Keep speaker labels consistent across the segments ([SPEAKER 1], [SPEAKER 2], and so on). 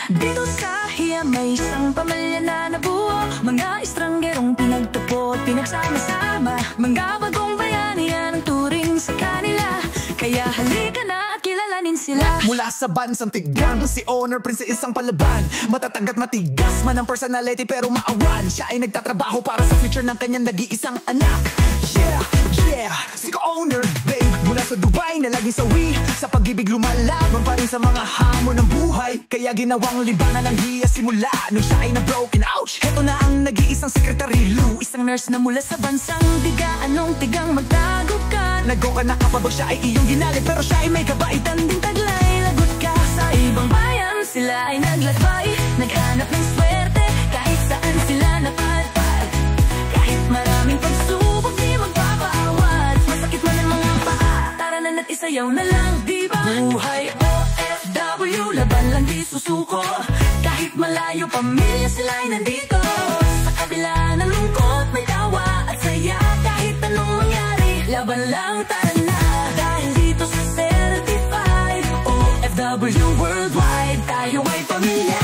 [SPEAKER 1] Dito sa hiya may isang pamilya na nabuo, mga estranggerong pinagtupo at pinagsama-sama, mga bagong bayani yan ang turing sa kanila. Kaya halika na at kilalanin sila.
[SPEAKER 2] Mula sa bansang Tigran, si Honor Prince isang palaban. Matatag at matigas man ang personality pero maawan. Siya ay nagtatrabaho para sa future ng kanyang nag-iisang anak. Yeah, si Honor babe, mula sa Dubai na laging sawi, sa pag-ibig lumalaban pa rin sa mga hamon ng buhay. Kaya ginawang libangan ng hiya simula nung siya ay na-broken. Ouch! Heto na ang nag-iisang sekretary Lou,
[SPEAKER 1] isang nurse na mula sa bansang Diga. Anong tigang magtago ka?
[SPEAKER 2] Nag-go ka na kapag siya ay iyong ginali, pero siya ay may kabaitan din taglay. Lagot ka
[SPEAKER 1] sa ibang bayan, sila ay naglakbay, naghanap ng swerte kahit saan sila napadpad. Kahit maraming pagsubok di magpapaawat, masakit man ang mga paa, tara na na't isayaw na lang, diba? Buhay OFW, laban lang di susuko, kahit malayo pamilya sila ay nandito. Sa kabila ng lungkot may tawa at saya, kahit anong mangyari, laban lang, tara na. Dahil dito sa Certified OFW Worldwide, tayo ay pamilya.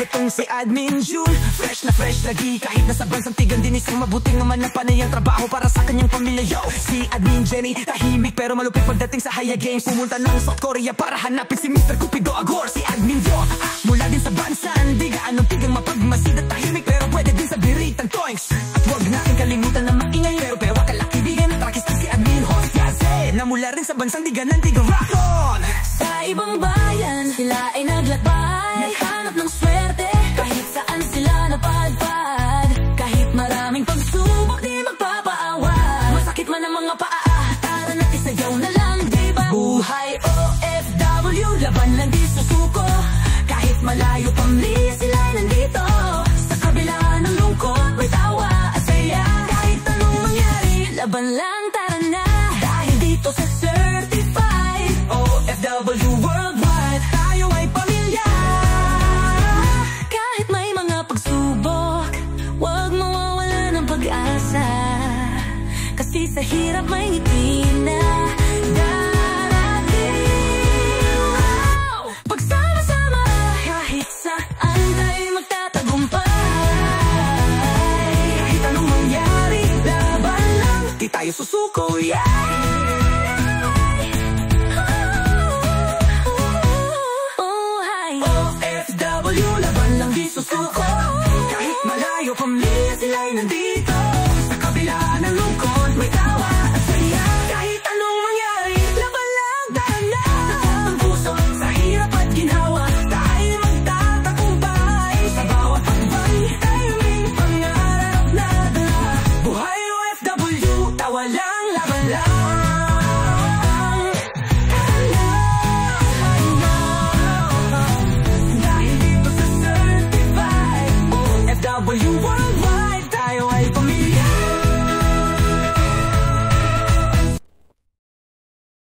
[SPEAKER 2] Itong si Admin June, fresh na fresh lagi, kahit nasa bansang Tigan din isang mabuting naman na panay ang trabaho para sa kanyang pamilya. Yo, si Admin Jenny, tahimik pero malupit pagdating sa Haya Games, pumunta ng South Korea para hanapin si Mr. Cupido Agor. Si Admin Jo, mula din sa bansang Diga, anong tigang mapagmasid at tahimik pero pwede din sa biritang Toinks. At huwag natin kalimutan na maingay pero kalakibigan at rakistan si Admin Hostiase, na mula rin sa bansang Diga ng Tigang Rockon.
[SPEAKER 1] Sa ibang bayan, sila ay naglakbay, naghanap ng swerte kahit saan sila napadpad. Kahit maraming pagsubok di magpapaawat, masakit man ang mga paa, tara na't isayaw na lang, diba? Buhay OFW, laban lang di susuko, kahit malayo pamilya sila ay nandito. Sa kabila ng lungkot may tawa at saya, kahit anong mangyari, laban lang, tara na. Dahil dito sa Certified OFW Worldwide, tayo ay pamilya. Kahit may mga pagsubok, huwag mawawala ng pag-asa, kasi sa hirap may ngiti na darating. Pagsama-sama kahit saan tayo magtatagumpay, kahit anong mangyari, laban lang,
[SPEAKER 2] di tayo susuko, yeah.
[SPEAKER 1] OFW, laban lang di susuko, kahit malayo pamilya sila ay nandito. Sa kabila ng lungkot may tawa at saya, kahit anong mangyari, laban lang, tara na. Ang puso sa hirap at ginhawa, tayo magtatagumpay. Sa bawat pagbay, tayo may pangarap na dala. Buhay OFW, tawa lang, laban lang. You